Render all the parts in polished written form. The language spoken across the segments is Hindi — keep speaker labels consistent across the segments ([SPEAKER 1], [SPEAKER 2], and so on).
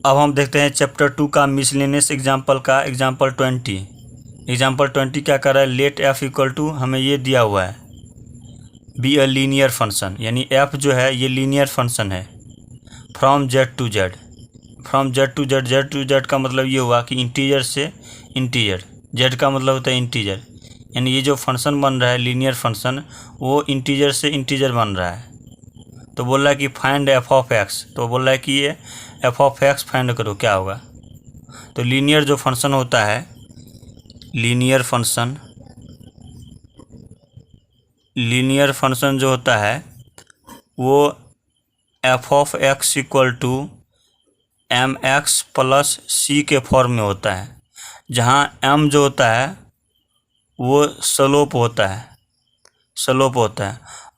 [SPEAKER 1] अब हम देखते हैं चैप्टर 2 का मिसलेनियस एग्जाम्पल का एग्जाम्पल 20। एग्जाम्पल 20 क्या कर रहा है, लेट एफ इक्वल टू, हमें ये दिया हुआ है बी अ लीनियर फंक्शन, यानी एफ जो है ये लीनियर फंक्शन है from Z to Z. From Z to Z, Z to Z का मतलब ये हुआ कि इंटीजर से इंटीजर, जेड का मतलब होता है इंटीजर, यानी ये जो फंक्शन बन रहा है लीनियर फंक्शन वो इंटीजर से इंटीजर बन रहा है। तो बोल रहा है कि फाइंड एफ ऑफ एक्स, तो बोल रहा है कि ये एफ ऑफ एक्स फाइंड करो, क्या होगा। तो लीनियर जो फंक्शन होता है, लीनियर फंक्शन जो होता है वो F of X equal to M X plus C के फॉर्म में होता है, जहाँ एम जो होता है वो स्लोप होता है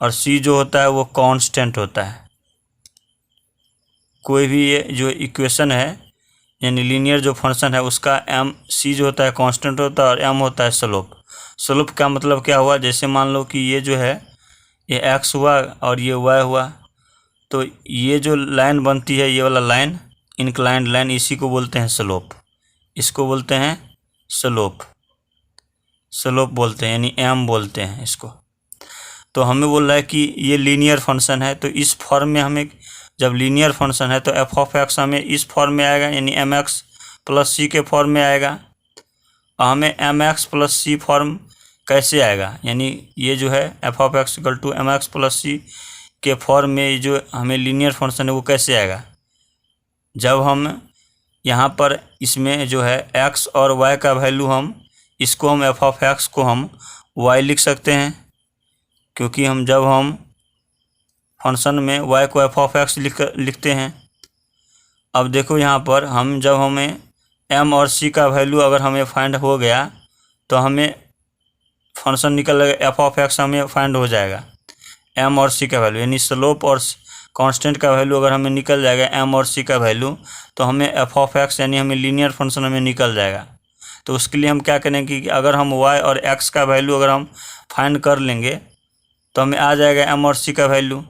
[SPEAKER 1] और सी जो होता है वो कांस्टेंट होता है। कोई भी ये जो इक्वेशन है यानी लीनियर जो फंक्शन है उसका एम सी जो होता है कांस्टेंट होता है और एम होता है स्लोप। स्लोप का मतलब क्या हुआ, जैसे मान लो कि ये जो है ये एक्स हुआ और ये वाई हुआ, तो ये जो लाइन बनती है ये वाला लाइन, इंक्लाइंड लाइन, इसी को बोलते हैं स्लोप, इसको बोलते हैं स्लोप बोलते हैं, यानी एम बोलते हैं इसको। तो हमें बोल रहा है कि ये लीनियर फंक्शन है, तो इस फॉर्म में हमें, जब लीनियर फंक्शन है तो एफ ऑफ एक्स हमें इस फॉर्म में आएगा, यानी एम एक्स प्लस सी के फॉर्म में आएगा। और हमें M X plus C form कैसे आएगा, यानी ये जो है F of X equal to M X plus C के फॉर्म में जो हमें लीनियर फंक्शन है वो कैसे आएगा, जब हम यहाँ पर इसमें जो है एक्स और वाई का वैल्यू हम इसको हम एफ ऑफ एक्स को हम वाई लिख सकते हैं, क्योंकि जब हम फंक्शन में y को एफ ऑफ एक्स लिखते हैं। अब देखो यहाँ पर जब हमें m और c का वैल्यू अगर हमें फाइंड हो गया तो हमें फंक्शन निकल एफ ऑफ एक्स हमें फाइंड हो जाएगा m और c का वैल्यू, यानी स्लोप और कांस्टेंट का वैल्यू अगर हमें निकल जाएगा m और c का वैल्यू, तो हमें एफ ऑफ एक्स यानी हमें लीनियर फंक्शन हमें निकल जाएगा। तो उसके लिए हम क्या करेंगे कि अगर हम y और x का वैल्यू अगर हम फाइंड कर लेंगे तो हमें आ जाएगा m और c का वैल्यू।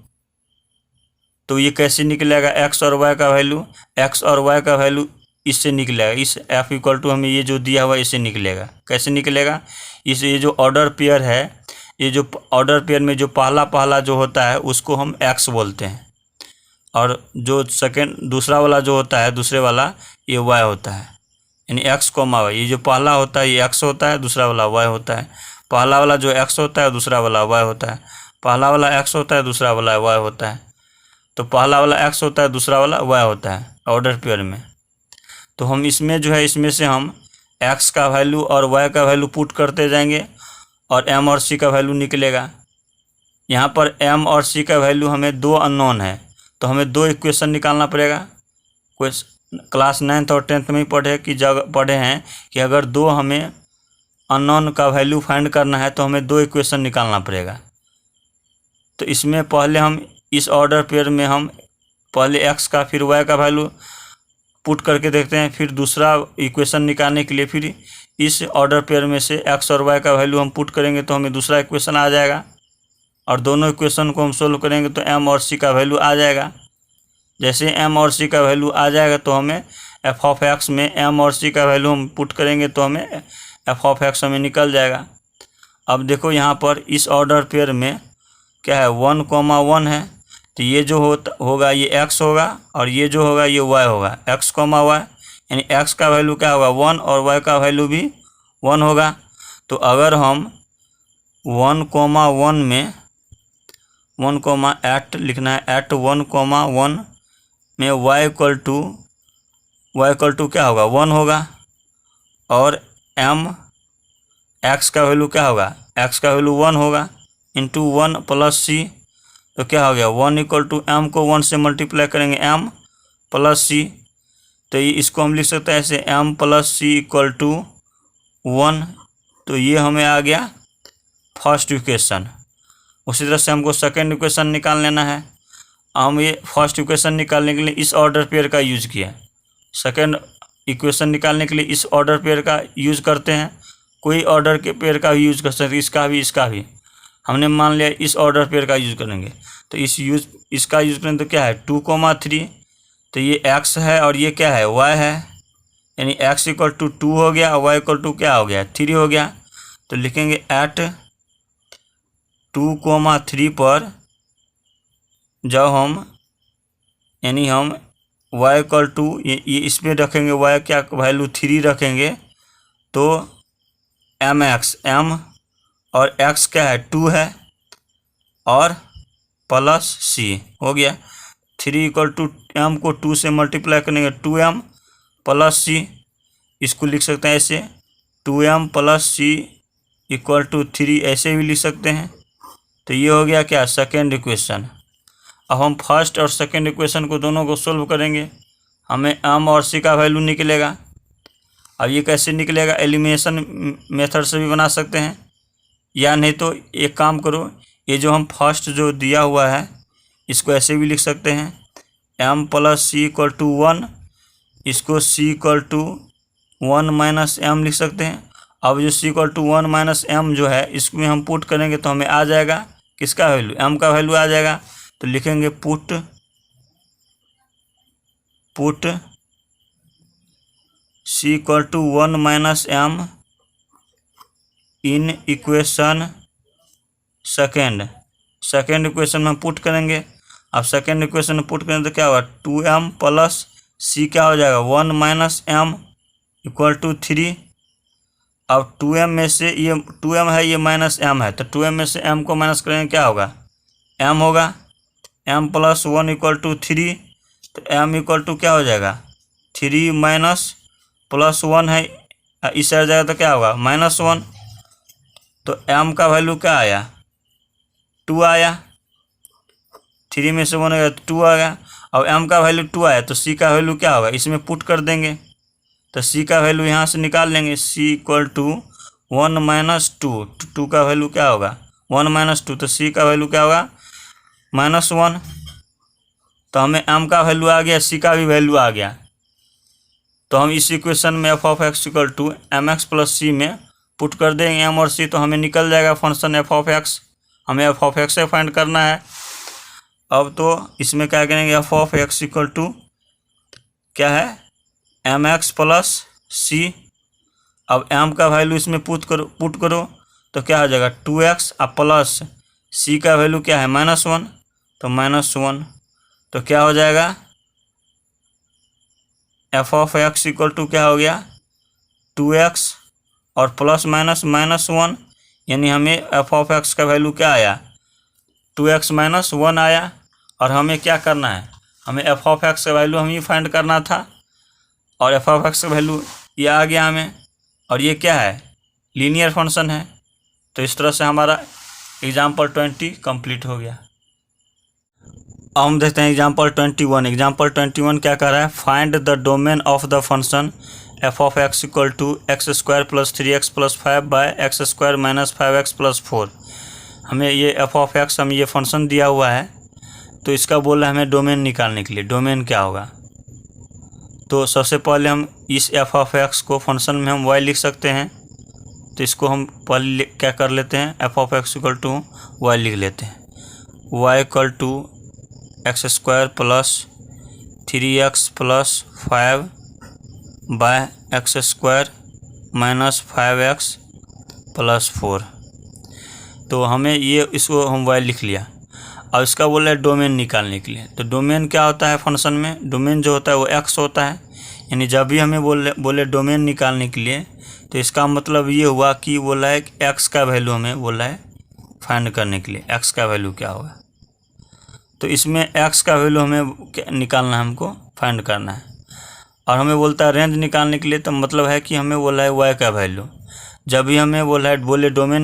[SPEAKER 1] तो ये कैसे निकलेगा, x और y का वैल्यू, x और y का वैल्यू इससे निकलेगा, इस f इक्वल टू हमें ये जो दिया हुआ इससे निकलेगा। कैसे निकलेगा, ये जो ऑर्डर पेयर है, ये जो ऑर्डर पेयर में जो पहला जो होता है उसको हम x बोलते हैं, और जो सेकेंड दूसरा वाला जो होता है, दूसरे वाला ये y होता है, यानी x कोमा y। ये जो पहला होता है ये x होता है, दूसरा वाला y होता है। पहला वाला जो x होता है दूसरा वाला y होता है, पहला वाला x होता है दूसरा वाला y होता है। तो पहला वाला x होता है दूसरा वाला y होता है ऑर्डर पेयर में। तो हम इसमें जो है इसमें से हम x का वैल्यू और y का वैल्यू पुट करते जाएंगे और m और c का वैल्यू निकलेगा। यहाँ पर m और c का वैल्यू हमें दो अननोन है, तो हमें दो इक्वेशन निकालना पड़ेगा। कोई क्लास 9th और 10th में ही पढ़े हैं कि अगर दो हमें अननोन का वैल्यू फाइंड करना है तो हमें दो इक्वेशन निकालना पड़ेगा। तो इसमें पहले हम इस ऑर्डर पेयर में हम पहले x का फिर y का वैल्यू पुट करके देखते हैं, फिर दूसरा इक्वेशन निकालने के लिए फिर इस ऑर्डर पेयर में से x और y का वैल्यू हम पुट करेंगे तो हमें दूसरा इक्वेशन आ जाएगा, और दोनों इक्वेशन को हम सोल्व करेंगे तो m और c का वैल्यू आ जाएगा। जैसे m और c का वैल्यू आ जाएगा तो हमें एफ ऑफ एक्स में m और c का वैल्यू हम पुट करेंगे तो हमें एफ ऑफ एक्स हमें निकल जाएगा। अब देखो यहाँ पर इस ऑर्डर पेयर में क्या है, 1,1 है, तो ये जो होगा ये x होगा और ये जो होगा ये y होगा, x, y, यानी x का वैल्यू क्या होगा 1 और y का वैल्यू भी 1 होगा। तो अगर हम 1,1 में 1,8 लिखना है, एट 1,1 में y इक्वल टू क्या होगा 1 होगा, और x का वैल्यू क्या होगा, x का वैल्यू 1 होगा इंटू 1 प्लस c, तो क्या हो गया 1 इक्वल टू m को 1 से मल्टीप्लाई करेंगे m प्लस c, तो ये इसको हम लिख सकते हैं ऐसे m plus c equal to 1। तो ये हमें आ गया फर्स्ट इक्वेशन। उसी तरह से हमको सेकेंड इक्वेशन निकाल लेना है। हम ये फर्स्ट इक्वेशन निकालने के लिए इस ऑर्डर पेयर का यूज़ किया, सेकेंड इक्वेशन निकालने के लिए इस ऑर्डर पेयर का यूज़ करते हैं। कोई ऑर्डर के पेयर का भी यूज़ कर सकते, इसका भी हमने मान लिया इस ऑर्डर पेयर का यूज़ करेंगे, तो इसका यूज़ करें तो क्या है 2,3, तो ये x है और ये क्या है, y है, यानी x इक्वल टू 2 हो गया और y इक्वल टू क्या हो गया, 3 हो गया। तो लिखेंगे एट 2,3 पर जब हम यानी हम y इक्वल टू ये इसमें रखेंगे, y क्या वैल्यू 3 रखेंगे, तो mx m और x क्या है 2 है और प्लस c हो गया। 3 इक्वल टू m को 2 से मल्टीप्लाई करेंगे 2m प्लस c, इसको लिख सकते हैं ऐसे 2m plus c equal to 3, ऐसे भी लिख सकते हैं। तो ये हो गया क्या, सेकेंड इक्वेशन। अब हम फर्स्ट और सेकेंड इक्वेशन को दोनों को सोल्व करेंगे, हमें m और c का वैल्यू निकलेगा। अब ये कैसे निकलेगा, एलिमिनेशन मेथड से भी बना सकते हैं, या नहीं तो एक काम करो, ये जो हम फर्स्ट जो दिया हुआ है इसको ऐसे भी लिख सकते हैं m plus C equal to 1, इसको c equal to 1 minus m लिख सकते हैं। अब जो c equal to 1 minus m जो है इसमें हम पुट करेंगे तो हमें आ जाएगा किसका वैल्यू, m का वैल्यू आ जाएगा। तो लिखेंगे put c equal to 1 minus m in equation second equation में पुट करेंगे। अब सेकेंड इक्वेशन में पुट करेंगे तो क्या होगा, 2m प्लस c क्या हो जाएगा 1 माइनस m इक्वल टू 3। अब 2m में से ये 2m है, ये माइनस m है, तो 2m में से m को माइनस करेंगे क्या होगा, m होगा, m प्लस 1 इक्वल टू 3, तो m इक्वल टू क्या हो जाएगा 3 माइनस प्लस 1 है, इस आ जाएगा तो क्या होगा -1। तो m का वैल्यू क्या आया 2 आया, 3 में से 1 आया तो 2 आ गया। अब m का वैल्यू 2 आया तो c का वैल्यू क्या होगा, इसमें पुट कर देंगे, तो c का वैल्यू यहाँ से निकाल लेंगे, c इक्वल टू 1 माइनस 2 का वैल्यू क्या होगा 1 माइनस 2, तो c का वैल्यू क्या होगा -1। तो हमें m का वैल्यू आ गया, c का भी वैल्यू आ गया। तो हम इस इक्वेशन में f of x equal to M X plus C में पुट कर देंगे m और c, तो हमें निकल जाएगा फंक्शन f ऑफ x। हमें f ऑफ x से फाइंड करना है। अब तो इसमें क्या करेंगे, f of x equal to क्या है एम एक्स प्लस सी। अब m का वैल्यू इसमें पुट करो तो क्या हो जाएगा 2x और प्लस c का वैल्यू क्या है -1, तो -1। तो क्या हो जाएगा f of x equal to क्या हो गया 2x और प्लस माइनस -1, यानी हमें f ऑफ x का वैल्यू क्या आया 2x माइनस 1 आया। और हमें क्या करना है, हमें f ऑफ x का वैल्यू हम ही फाइंड करना था, और f ऑफ x का वैल्यू ये आ गया हमें, और ये क्या है लीनियर फंक्शन है। तो इस तरह से हमारा एग्जाम्पल 20 कंप्लीट हो गया। अब हम देखते हैं एग्जाम्पल 21। एग्जाम्पल 21 क्या कर रहा है, find the domain of the function f of x equal to x square plus 3x plus 5 by x square minus 5x plus 4। हमें ये f ऑफ x हम ये फंक्शन दिया हुआ है, तो इसका बोल रहा है हमें डोमेन निकालने के लिए। डोमेन क्या होगा, तो सबसे पहले हम इस f ऑफ x को फंक्शन में हम y लिख सकते हैं, तो इसको हम पहले क्या कर लेते हैं, f of x equal to y लिख लेते हैं। y equal to x square plus 3x plus 5 by x square minus 5x plus 4। तो हमें ये इसको हम y लिख लिया। अब इसका बोला है डोमेन निकालने के लिए। तो डोमेन क्या होता है फंक्शन में, डोमेन जो होता है वो x होता है, यानी जब भी हमें बोले डोमेन निकालने के लिए, तो इसका मतलब ये हुआ कि बोला है x का वैल्यू हमें बोला है फाइंड करने के लिए, x का वैल्यू क्या होगा। तो इसमें x का वैल्यू हमें निकालना है, हमको फाइंड करना है। और हमें बोलता है रेंज निकालने के लिए, तो मतलब है कि हमें बोला है y का वैल्यू। जब भी हमें बोला है बोले डोमेन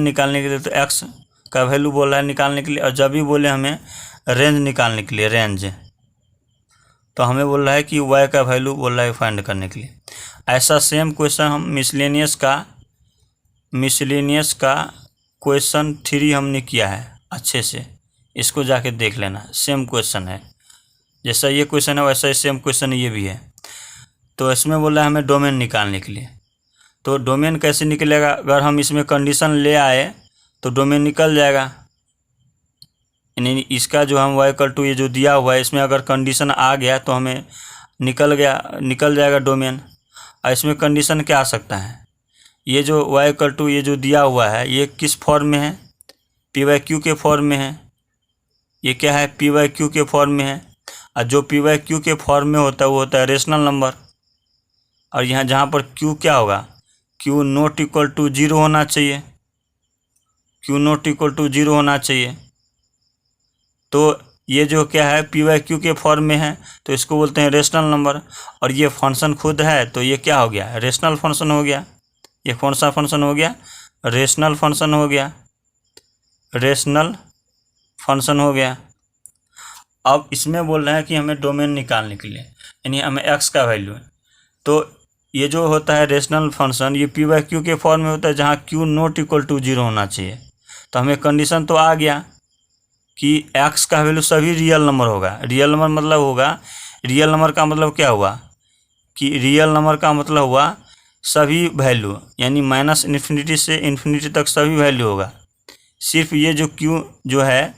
[SPEAKER 1] निकालने के लिए, तो x का वैल्यू बोला है निकालने के लिए। और जब भी बोले हमें रेंज निकालने के लिए, रेंज, तो हमें बोल रहा है कि y का वैल्यू बोल रहा है फाइंड करने के लिए। ऐसा सेम क्वेश्चन हम मिसलेनियस का क्वेश्चन 3 हमने किया है अच्छे से, इसको जाके देख लेना। सेम क्वेश्चन है, जैसा ये क्वेश्चन है वैसा ही सेम क्वेश्चन ये भी है। तो इसमें बोला है हमें डोमेन निकालने के लिए। तो डोमेन कैसे निकलेगा, अगर हम इसमें कंडीशन ले आए तो डोमेन निकल जाएगा। यानी इसका जो हम y इक्वल टू ये जो दिया हुआ है इसमें अगर कंडीशन आ गया तो हमें निकल जाएगा डोमेन। और इसमें कंडीशन क्या आ सकता है, ये जो y इक्वल टू ये जो दिया हुआ है ये किस फॉर्म में है, p/q के फॉर्म में है। ये क्या है, p/q के फॉर्म में है। और जो p/q के फॉर्म में होता है वो होता है रेशनल नंबर। और यहाँ जहाँ पर q क्या होगा, q नॉट इक्वल टू 0 होना चाहिए, q नॉट इक्वल टू 0 होना चाहिए। तो ये जो क्या है p/q के फॉर्म में है तो इसको बोलते हैं रेशनल नंबर। और ये फंक्शन खुद है तो ये क्या हो गया, रेशनल फंक्शन हो गया। ये कौन सा फंक्शन हो गया, रेशनल फंक्शन हो गया, रेशनल फंक्शन हो गया। अब इसमें बोल रहे हैं कि हमें डोमेन निकालने के लिए, यानी हमें x का वैल्यू है। तो ये जो होता है रेशनल फंक्शन ये p/q के फॉर्म में होता है जहाँ q नॉट इक्वल टू 0 होना चाहिए। तो हमें कंडीशन तो आ गया कि x का वैल्यू सभी रियल नंबर होगा। रियल नंबर मतलब होगा, रियल नंबर का मतलब क्या हुआ कि रियल नंबर का मतलब हुआ सभी वैल्यू, यानी -∞ से ∞ तक सभी वैल्यू होगा। सिर्फ ये जो q जो है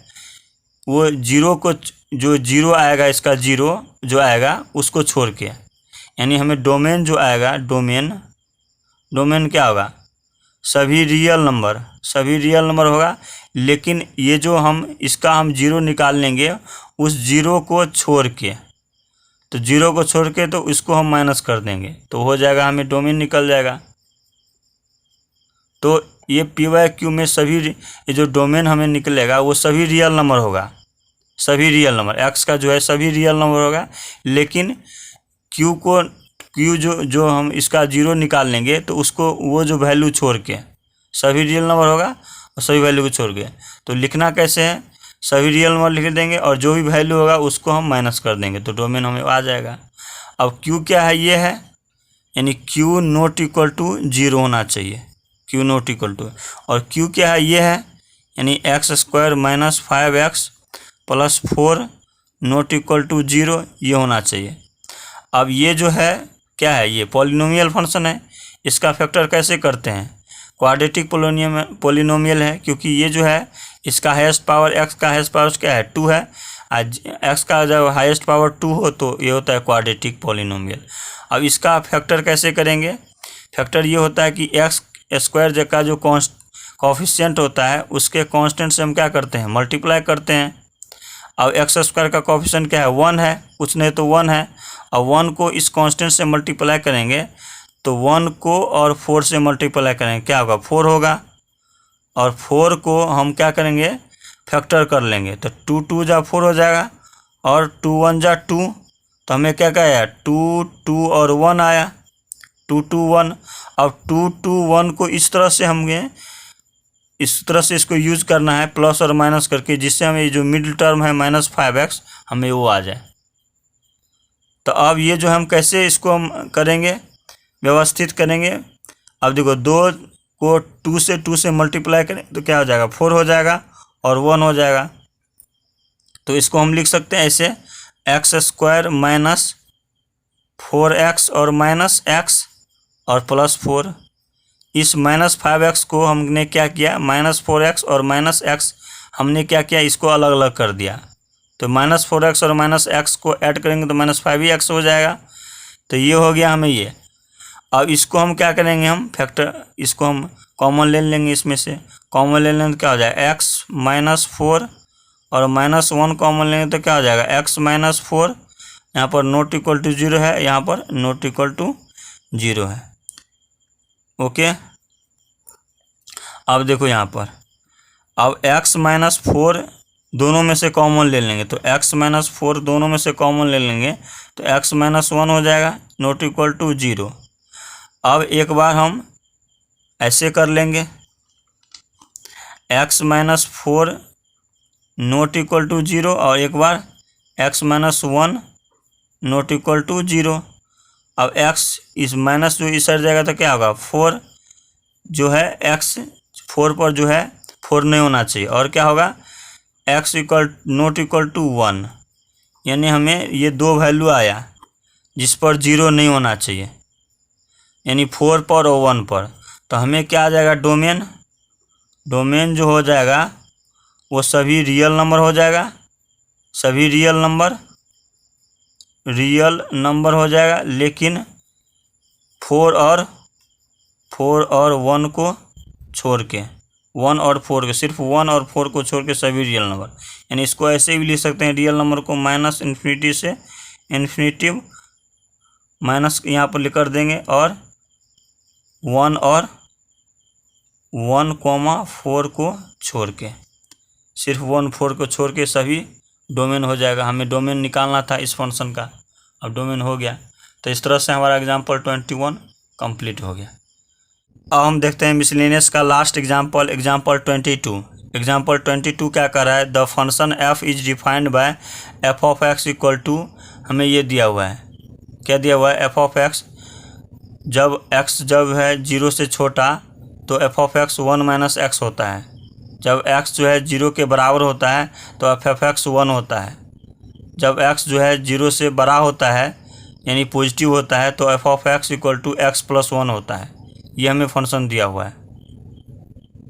[SPEAKER 1] वो 0 को, जो 0 आएगा इसका 0 जो आएगा उसको छोड़ के, यानी हमें डोमेन जो आएगा, डोमेन क्या होगा, सभी रियल नंबर होगा। लेकिन ये जो हम इसका हम 0 निकाल लेंगे उस 0 को छोड़ के, तो 0 को छोड़ के तो इसको हम माइनस कर देंगे तो हो जाएगा, हमें डोमेन निकल जाएगा। तो ये p/q में सभी ये जो डोमेन हमें निकलेगा वो सभी रियल नंबर होगा, सभी रियल नंबर, x का जो है सभी रियल नंबर होगा। लेकिन q जो हम इसका 0 निकाल लेंगे तो उसको वो जो वैल्यू छोड़ के सभी रियल नंबर होगा और सभी वैल्यू को छोड़ के, तो लिखना कैसे है, सभी रियल नंबर लिख देंगे और जो भी वैल्यू होगा उसको हम माइनस कर देंगे तो डोमेन हमें आ जाएगा। अब q क्या है, ये है, यानी q नॉट इक्वल टू 0 होना चाहिए, q नॉट इक्वल टू। और q क्या है, ये है, यानी x² - 5x + 4 not equal to 0 ये होना चाहिए। अब ये जो है क्या है, ये पॉलिनोमियल फंक्शन है, इसका फैक्टर कैसे करते हैं, क्वाड्रेटिक पॉलिनोमियल है, क्योंकि ये जो है इसका हाईएस्ट पावर, x का हाईएस्ट पावर क्या है 2 है, आज x का जब हाईएस्ट पावर 2 हो तो ये होता है क्वाड्रेटिक पॉलिनोमियल। अब इसका फैक्टर कैसे करेंगे, फैक्टर ये होता है कि x² का जो कोफिशिएंट होता है उसके कांस्टेंट से हम क्या करते हैं, मल्टीप्लाई करते हैं। अब x² का कोफिशिएंट क्या है, 1 है, कुछ नहीं तो 1 है। अब 1 को इस कांस्टेंट से मल्टीप्लाई करेंगे तो 1 को और 4 से मल्टीप्लाई करेंगे क्या होगा, 4 होगा। और 4 को हम क्या करेंगे, फैक्टर कर लेंगे तो 2 2 जा 4 हो जाएगा और 2 1 जा 2, तो हमें क्या आया, 2 2 और 1 आया, 2 2 1। अब 2 2 1 को इस तरह से इसको यूज करना है प्लस और माइनस करके, जिससे हमें जो मिडिल टर्म है -5x हमें वो आ जाए। तो अब ये जो हम कैसे इसको हम करेंगे, व्यवस्थित करेंगे। अब देखो 2 को 2 से मल्टीप्लाई करें तो क्या हो जाएगा, 4 हो जाएगा और 1 हो जाएगा। तो इसको हम लिख सकते हैं ऐसे, x² - 4x और -x और +4। इस -5x को हमने क्या किया, -4x और -x हमने क्या किया, इसको अलग अलग कर दिया। तो -4x और -x को ऐड करेंगे तो -5x हो जाएगा। तो ये हो गया हमें ये। अब इसको हम क्या करेंगे, हम फैक्टर, इसको हम कॉमन ले लेंगे, इसमें से कॉमन ले लेंगे तो क्या हो जाएगा, x - 4 और -1 कॉमन लेंगे तो क्या हो जाएगा, x - 4, यहाँ पर नॉट इक्वल टू 0 है, यहाँ पर नॉट इक्वल टू 0 है। ओके, अब देखो यहाँ पर, अब x - 4 दोनों में से कॉमन ले लेंगे तो x - 4 दोनों में से कॉमन ले लेंगे तो x - 1 हो जाएगा, नॉट इक्वल टू 0। अब एक बार हम ऐसे कर लेंगे, x - 4 नॉट इक्वल टू 0 और एक बार x - 1 नॉट इक्वल टू 0। अब x इस माइनस जो इस साइड जाएगा तो क्या होगा, 4 जो है x 4 पर जो है 4 नहीं होना चाहिए, और क्या होगा, x नॉट इक्वल टू 1, यानी हमें ये दो वैल्यू आया जिस पर 0 नहीं होना चाहिए, यानी 4 पर और 1 पर। तो हमें क्या आ जाएगा, डोमेन जो हो जाएगा वो सभी रियल नंबर हो जाएगा, सभी रियल नंबर हो जाएगा, लेकिन 4 और 1 को छोड़ के, 1 और 4 के, सिर्फ 1 और 4 को छोड़ के सभी रियल नंबर। यानी इसको ऐसे भी लिख सकते हैं, रियल नंबर को माइनस इन्फिनिटी से इन्फिनिटिव माइनस यहाँ पर लिख कर देंगे, और 1 और 1,4 को छोड़ के, सिर्फ 1 4 को छोड़ के सभी डोमेन हो जाएगा। हमें डोमेन निकालना था इस फंक्शन का, अब डोमेन हो गया। तो इस तरह से हमारा एग्जाम्पल 21 कंप्लीट हो गया। अब हम देखते हैं मिसलेनियस का लास्ट एग्जाम्पल, एग्जाम्पल 22। एग्जाम्पल 22 क्या कर रहा है, the function f is defined by f of x equal to, हमें ये दिया हुआ है, क्या दिया हुआ है, f ऑफ x जब x जब है 0 से छोटा तो f of x 1 minus x होता है, जब x जो है 0 के बराबर होता है तो f ऑफ x 1 होता है, जब x जो है 0 से बड़ा होता है यानी पॉजिटिव होता है तो f of x equal to x plus 1 होता है। ये हमें फंक्शन दिया हुआ है,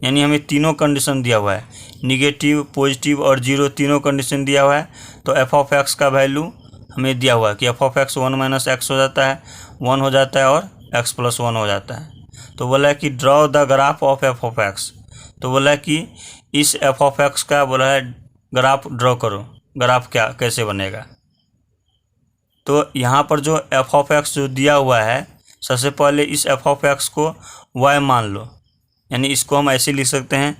[SPEAKER 1] यानी हमें तीनों कंडीशन दिया हुआ है, निगेटिव, पॉजिटिव और 0 तीनों कंडीशन दिया हुआ है। तो f ऑफ x का वैल्यू हमें दिया हुआ है कि f of x 1 minus x हो जाता है, 1 हो जाता है और x प्लस 1 हो जाता है। तो बोला है कि draw the graph of f of x, तो बोला है कि इस f ऑफ x का बोला है ग्राफ ड्रॉ करो, ग्राफ क्या कैसे बनेगा। तो यहाँ पर जो f ऑफ x जो दिया हुआ है, सबसे पहले इस f ऑफ x को y मान लो, यानी इसको हम ऐसे लिख सकते हैं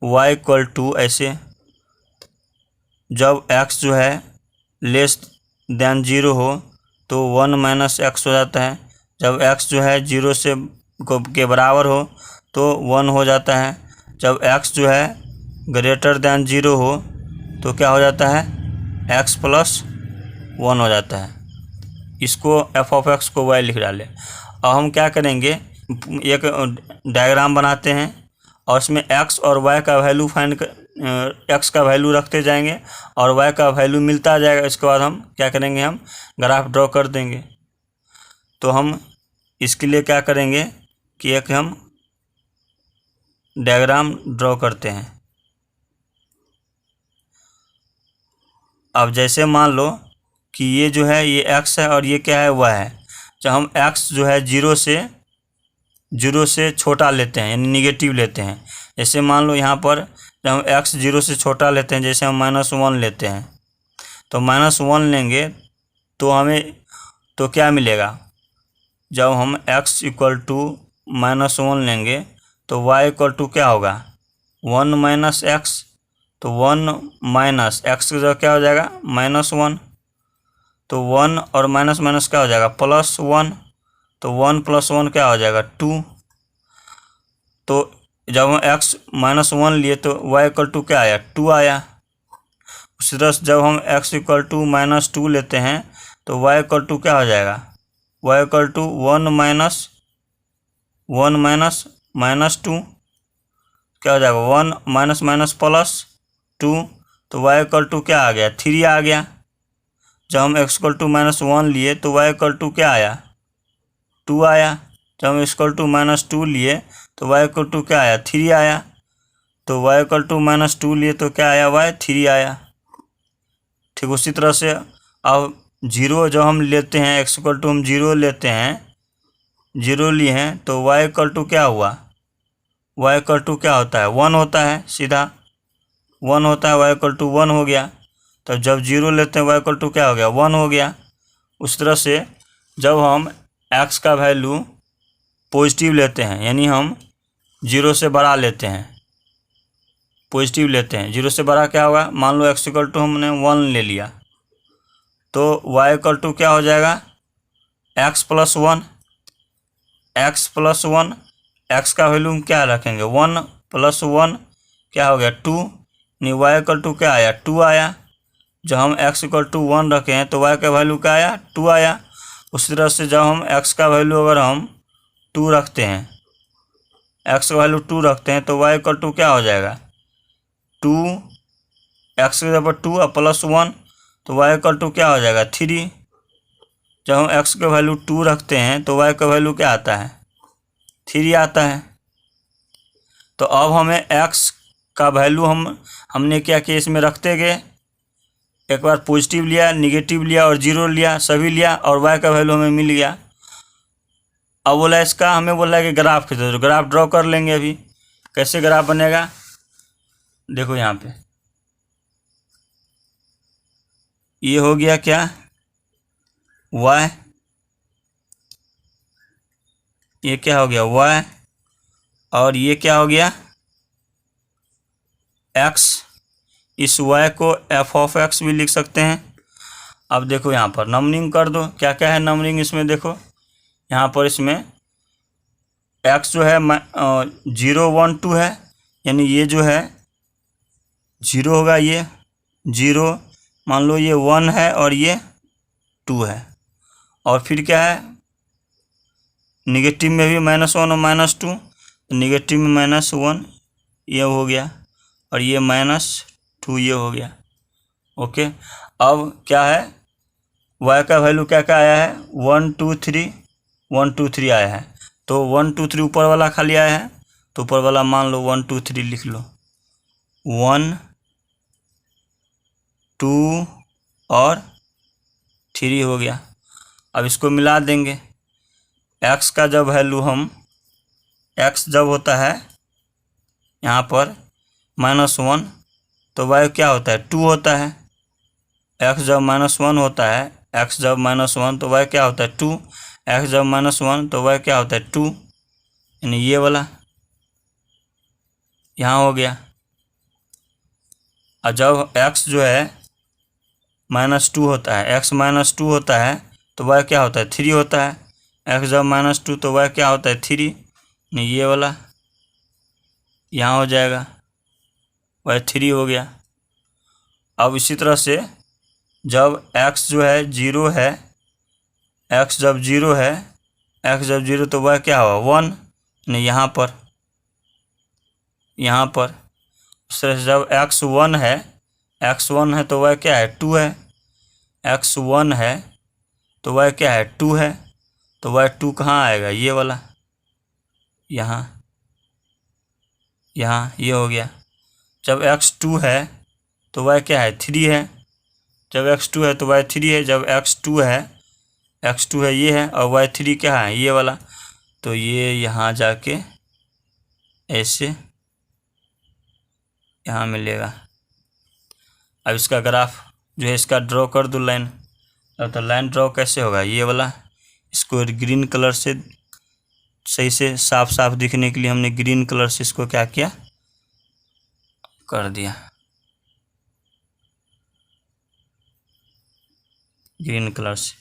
[SPEAKER 1] y इक्वल टू ऐसे, जब x जो है लेस देन 0 हो तो 1 माइनस x हो जाता है, जब x जो है 0 से के बराबर हो तो 1 हो जाता है, जब x जो है ग्रेटर देन 0 हो तो क्या हो जाता है, x प्लस 1 हो जाता है। इसको f ऑफ x को y लिख डालें। अब हम क्या करेंगे, एक डायग्राम बनाते हैं और इसमें x और y का वैल्यू x का वैल्यू रखते जाएंगे और y का वैल्यू मिलता जाएगा। इसके बाद हम क्या करेंगे, हम ग्राफ ड्रॉ कर देंगे। तो हम इसके लिए क्या करेंगे कि एक हम डायग्राम ड्रॉ करते हैं। अब जैसे मान लो कि ये जो है ये x है और ये क्या है, y है। जब हम x जो है 0 से छोटा लेते हैं यानी निगेटिव लेते हैं, जैसे मान लो यहाँ पर जब हम x 0 से छोटा लेते हैं, जैसे हम -1 लेते हैं, तो -1 लेंगे तो हमें तो क्या मिलेगा, जब हम x इक्वल टू -1 लेंगे तो y इक्वल टू क्या होगा, 1 माइनस x, तो 1 माइनस x की जगह क्या हो जाएगा, -1, तो 1 और माइनस माइनस क्या हो जाएगा, +1, तो 1 + 1 क्या हो जाएगा, 2। तो जब हम x -1 लिए तो y इक्वल टू क्या आया, 2 आया। उसी तरह से जब हम x इक्वल टू -2 लेते हैं तो y इक्वल टू क्या हो जाएगा, y इक्वल टू 1 माइनस -2 क्या हो जाएगा, 1 माइनस माइनस +2, तो y इक्वल टू क्या आ गया, 3 आ गया। जब हम x इक्वल टू -1 लिए तो y इक्वल टू क्या आया, 2 आया। जब हम x इक्वल टू -2 लिए तो y इक्वल टू क्या आया, 3 आया। तो y इक्वल टू -2 लिए तो क्या आया, y 3 आया। ठीक उसी तरह से अब 0 जब हम लेते हैं, x इक्वल टू हम 0 लेते हैं, 0 लिए हैं तो y इक्वल टू क्या हुआ, y इक्वल टू क्या होता है, 1 होता है, सीधा 1 होता है, y इक्वल टू 1 हो गया। तो जब 0 लेते हैं y इक्वल टू क्या हो गया, 1 हो गया। उस तरह से जब हम x का वैल्यू पॉजिटिव लेते हैं, यानी हम 0 से बड़ा लेते हैं, पॉजिटिव लेते हैं, 0 से बड़ा क्या होगा, मान लो x इक्वल टू हमने 1 ले लिया तो y इक्वल टू क्या हो जाएगा, x प्लस 1, x का वैल्यू हम क्या रखेंगे, 1 + 1 क्या हो गया, 2, यानी y इक्वल टू क्या आया, 2 आया। जब हम x इक्वल टू 1 रखे हैं तो y का वैल्यू क्या आया, 2 आया। उसी तरह से जब हम x का वैल्यू अगर हम 2 रखते हैं, x का वैल्यू 2 रखते हैं तो y इक्वल टू क्या हो जाएगा, 2, x के जगह 2 और +1 तो y इक्वल टू क्या हो जाएगा, 3। जब हम x का वैल्यू 2 रखते हैं तो y का वैल्यू क्या आता है, 3 आता है। तो अब हमें x का वैल्यू हमने क्या किया, इसमें रखते गए। एक बार पॉजिटिव लिया, निगेटिव लिया और जीरो लिया, सभी लिया और y का वैल्यू हमें मिल गया। अब बोला इसका, हमें बोला है कि ग्राफ खींचो, तो ग्राफ ड्रॉ कर लेंगे। अभी कैसे ग्राफ बनेगा, देखो यहाँ पे ये हो गया क्या, y, ये क्या हो गया y, और ये क्या हो गया x। इस y को f ऑफ x भी लिख सकते हैं। अब देखो यहाँ पर नंबरिंग कर दो, क्या क्या है नंबरिंग इसमें, देखो यहाँ पर इसमें x जो है 0 1 2 है, यानी ये जो है 0 होगा, ये 0, मान लो ये 1 है और ये 2 है। और फिर क्या है, निगेटिव में भी -1 और -2, निगेटिव में -1 ये हो गया और ये -2 ये हो गया। ओके, अब क्या है, y का वैल्यू क्या क्या आया है, 1 2 3 1 2 3 आया है। तो 1 2 3 ऊपर वाला खाली आया है, तो ऊपर वाला मान लो 1 2 3 लिख लो, 1 2 और 3 हो गया। अब इसको मिला देंगे। x का जब वैल्यू x जब होता है यहाँ पर -1, तो y क्या होता है 2 होता है। x जब -1 होता है, x जब -1 तो y क्या होता है 2, x जब -1 तो y क्या होता है 2, यानी ये वाला यहाँ हो गया। और जब x जो है -2 होता है, x -2 होता है तो y क्या होता है 3 होता है। x जब -2 तो y क्या होता है 3, यानी ये वाला यहाँ हो जाएगा, y 3 हो गया। अब इसी तरह से जब x जो है 0 है, x जब 0 है, x जब 0 तो y क्या होगा 1, यानी यहाँ पर इस तरह से जब x 1 है तो y क्या है 2 है, x 1 है तो y क्या है 2 है, तो y 2 कहाँ आएगा, ये वाला यहाँ ये हो गया। जब x 2 है तो y क्या है 3 है, जब x 2 है तो y 3 है, जब x 2 है ये है और y 3 क्या है ये वाला, तो ये यहाँ जाके ऐसे यहाँ मिलेगा। अब इसका ग्राफ जो है इसका ड्रॉ कर दो लाइन। तो लाइन ड्रॉ कैसे होगा, ये वाला, इसको ग्रीन कलर से सही से साफ साफ दिखने के लिए हमने ग्रीन कलर से इसको क्या किया, कर दिया ग्रीन कलर से।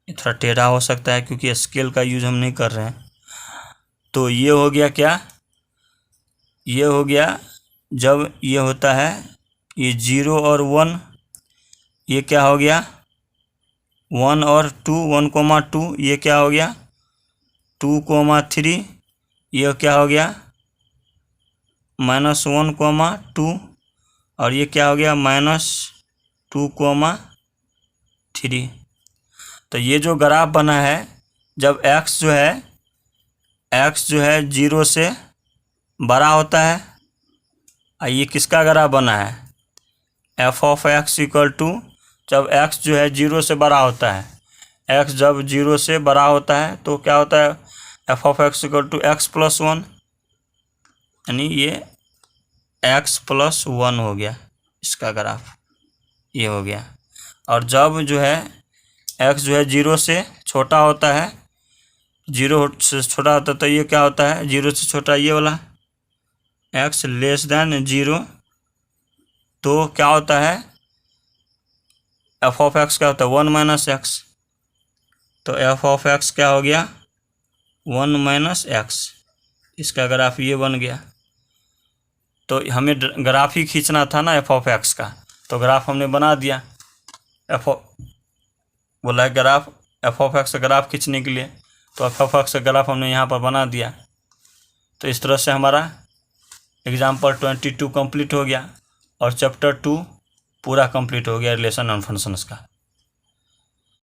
[SPEAKER 1] ये थोड़ा टेढ़ा हो सकता है क्योंकि स्केल का यूज हम नहीं कर रहे हैं। तो ये हो गया क्या, ये हो गया जब ये होता है ये 0 और 1, ये क्या हो गया 1 और 2, 1,2, ये क्या हो गया 2,3, ये क्या हो गया -1,2 और ये क्या हो गया -2,3। तो ये जो ग्राफ बना है, जब x जो है 0 से बड़ा होता है, ये किसका ग्राफ बना है, f of x equal to, जब x जो है 0 से बड़ा होता है, x जब 0 से बड़ा होता है तो क्या होता है f of x equal to x + 1, यानी ये x + 1 हो गया इसका ग्राफ, ये हो गया। और जब जो है x जो है 0 से छोटा होता है, 0 से छोटा होता है तो ये क्या होता है 0 से छोटा, ये वाला x < 0, तो क्या होता है f ऑफ x क्या होता है 1 - x, तो f ऑफ x क्या हो गया 1 - x, इसका ग्राफ ये बन गया। तो हमें ग्राफ ही खींचना था ना f ऑफ x का, तो ग्राफ हमने बना दिया। बोला है ग्राफ f ऑफ x का ग्राफ खींचने के लिए, तो f ऑफ x का ग्राफ हमने यहाँ पर बना दिया। तो इस तरह से हमारा एग्जाम्पल 22 कंप्लीट हो गया और चैप्टर 2 पूरा कंप्लीट हो गया रिलेशन एंड फंक्शंस का।